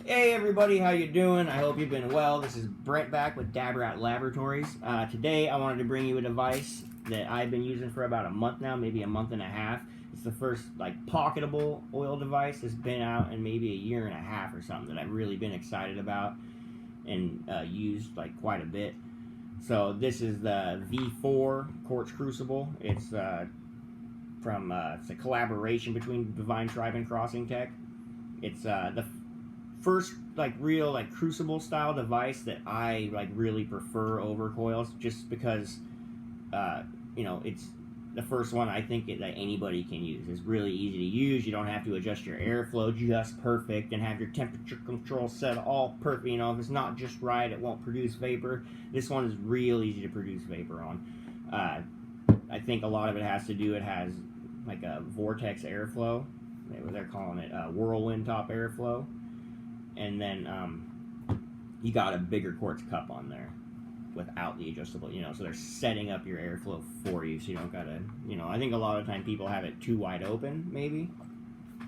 Hey everybody, how you doing? I hope you've been well. This is Brent back with Dabrat Laboratories. Today I wanted to bring you a device that I've been using for about a month now, maybe a month and a half. It's the first pocketable oil device that's been out in maybe a year and a half or something that I've really been excited about and used quite a bit. So this is the V4 Quartz Crucible. It's it's a collaboration between Divine Tribe and Crossing Tech. It's the first real crucible style device that I really prefer over coils, just because it's the first one I think that anybody can use. It's really easy to use. You don't have to adjust your airflow just perfect and have your temperature control set all perfect. If it's not just right, it won't produce vapor. This one is real easy to produce vapor on. I think a lot of it has to do, it has a vortex airflow. They're calling it whirlwind top airflow. And then you got a bigger quartz cup on there without the adjustable, so they're setting up your airflow for you, so you don't gotta, I think a lot of time people have it too wide open, maybe,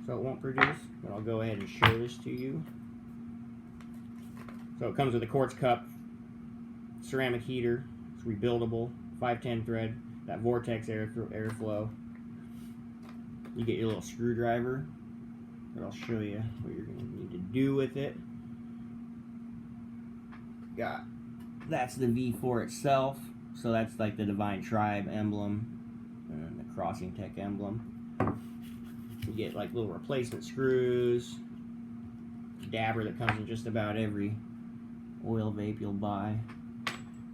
so it won't produce. But I'll go ahead and show this to you. So it comes with a quartz cup, ceramic heater, it's rebuildable, 510 thread, that vortex airflow. You get your little screwdriver, but I'll show you what you're going to need to do with it. That's the V4 itself, so that's the Divine Tribe emblem and then the Crossing Tech emblem. You get little replacement screws, dabber that comes in just about every oil vape you'll buy,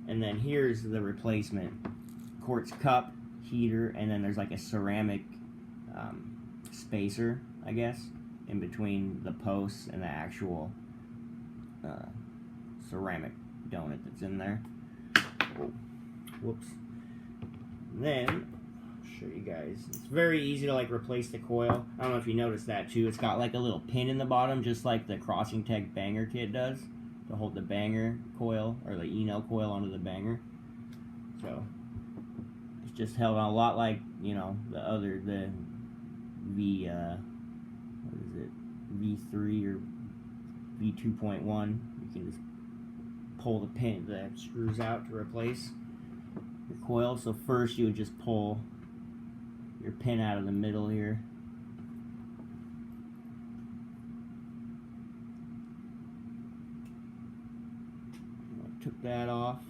and then here's the replacement quartz cup, heater, and then there's a ceramic spacer, I guess, in between the posts and the actual ceramic donut that's in there. Oh, whoops. And then I'll show you guys. It's very easy to replace the coil. I don't know if you noticed that too. It's got a little pin in the bottom, just like the Crossing Tech banger kit does, to hold the banger coil or the Enel coil onto the banger. So it's just held on a lot like the V3 or V2.1. You can just pull the pin that screws out to replace your coil. So first you would just pull your pin out of the middle here. I took that off.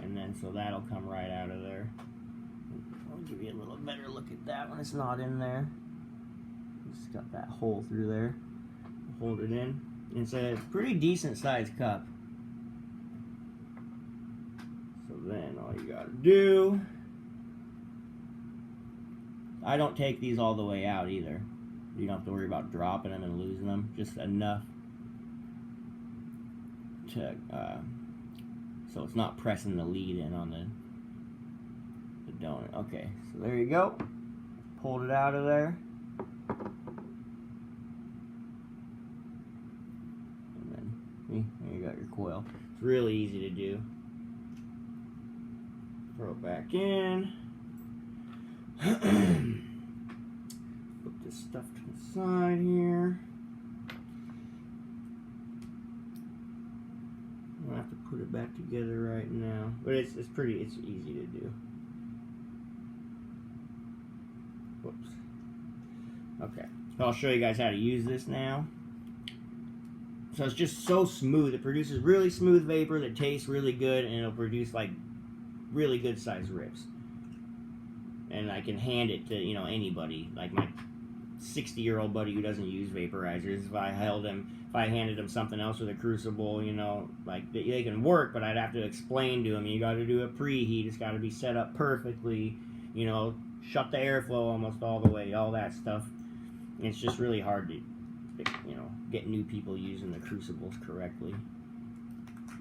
And then so that'll come right out of there. I'll give you a little better look at that when it's not in there. It's got that hole through there. Hold it in. It's a pretty decent sized cup. So then all you gotta do, I don't take these all the way out either. You don't have to worry about dropping them and losing them. Just enough to so it's not pressing the lead in on the donut. Okay, so there you go. Pulled it out of there. And then, see, there you got your coil. It's really easy to do. Throw it back in. Put this stuff to the side here. I don't have to put it back together right now, but it's easy to do. Whoops. Okay, so I'll show you guys how to use this now. So it's just so smooth. It produces really smooth vapor that tastes really good, and it'll produce really good sized rips. And I can hand it to anybody, like my 60-year-old buddy who doesn't use vaporizers. If I handed him something else with a crucible, they can work, but I'd have to explain to him, you got to do a preheat, it's got to be set up perfectly, shut the airflow almost all the way, all that stuff. And it's just really hard to, get new people using the crucibles correctly.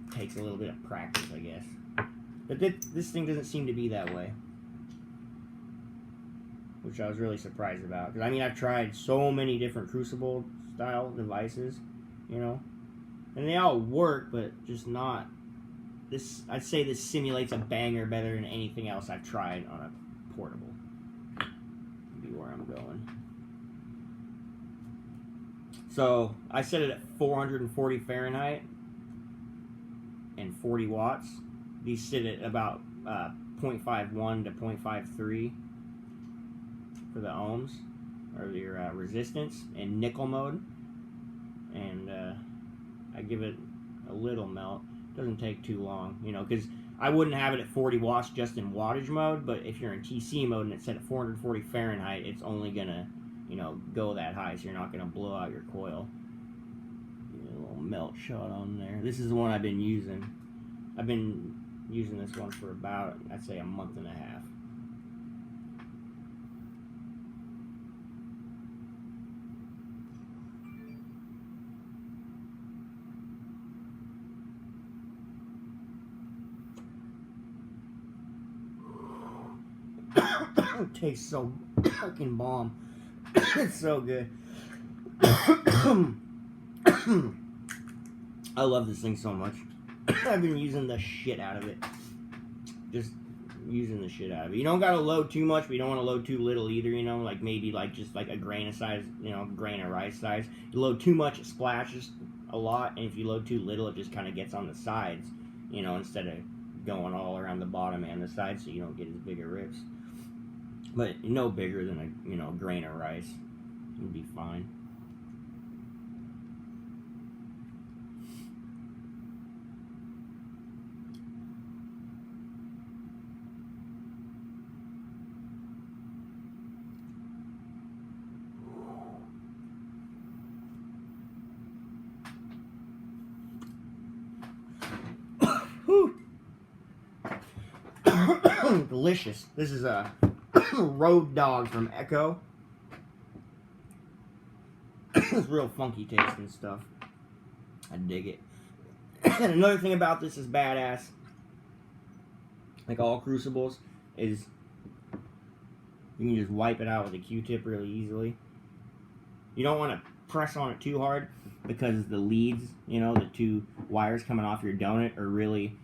It takes a little bit of practice, I guess. But this thing doesn't seem to be that way, which I was really surprised about. Because I've tried so many different crucible style devices, and they all work, but just not this. I'd say this simulates a banger better than anything else I've tried on a portable. Be where I'm going. So I set it at 440 Fahrenheit and 40 watts. These sit at about 0.51 to 0.53 for the ohms, or your resistance, in nickel mode. And I give it a little melt. Doesn't take too long, you know, because I wouldn't have it at 40 watts just in wattage mode, but if you're in TC mode and it's set at 440 Fahrenheit, it's only gonna, you know, go that high, so you're not gonna blow out your coil. A little melt shot on there. This is the one I've been using. I've been using this one for about, I'd say, a month and a half. It tastes so fucking bomb. It's so good. I love this thing so much. I've been using the shit out of it. Just using the shit out of it. You don't gotta load too much, but you don't want to load too little either, you know, like maybe like just like a grain of size, you know, grain of rice size. You load too much, it splashes a lot, and if you load too little, it just kind of gets on the sides, you know, instead of going all around the bottom and the sides, so you don't get as big of rips. But no bigger than a, you know, grain of rice. It would be fine. Delicious. This is a Road Dog from Echo. It's real funky tasting stuff. I dig it. And another thing about this is badass, like all crucibles, is you can just wipe it out with a Q-tip really easily. You don't want to press on it too hard because the leads, you know, the two wires coming off your donut are really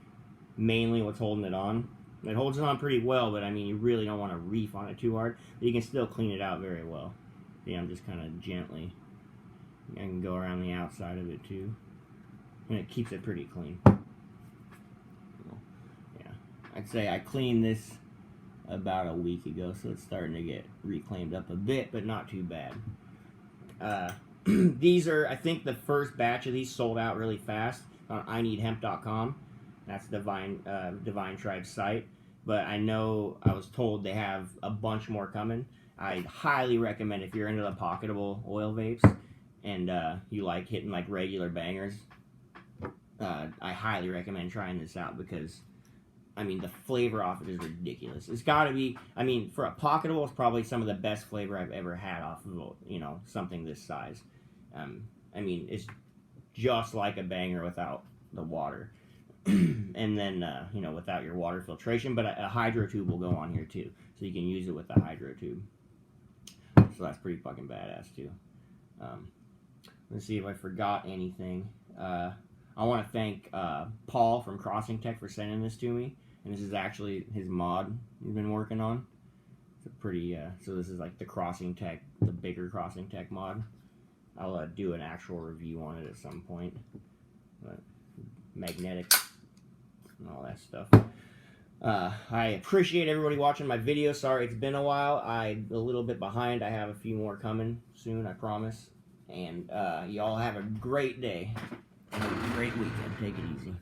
mainly what's holding it on. It holds it on pretty well, but I mean, you really don't want to reef on it too hard. But you can still clean it out very well. Yeah, I'm just kind of gently. I can go around the outside of it too. And it keeps it pretty clean. Yeah, I'd say I cleaned this about a week ago, so it's starting to get reclaimed up a bit, but not too bad. These are, I think the first batch of these sold out really fast on ineedhemp.com. That's Divine Tribe's site. But I know, I was told they have a bunch more coming. I highly recommend, if you're into the pocketable oil vapes and you like hitting like regular bangers, I highly recommend trying this out because, I mean, the flavor off it is ridiculous. It's got to be, I mean, for a pocketable, it's probably some of the best flavor I've ever had off of, you know, something this size. I mean, it's just like a banger without the water. And then, you know, without your water filtration, but a hydro tube will go on here too. So you can use it with the hydro tube. So that's pretty fucking badass too. Let's see if I forgot anything. I want to thank Paul from Crossing Tech for sending this to me. And this is actually his mod he's been working on. It's a pretty, so this is like the Crossing Tech, the bigger Crossing Tech mod. I'll do an actual review on it at some point. But magnetic and all that stuff. I appreciate everybody watching my video. Sorry it's been a while. I'm a little bit behind. I have a few more coming soon, I promise. And y'all have a great day and a great weekend. Take it easy.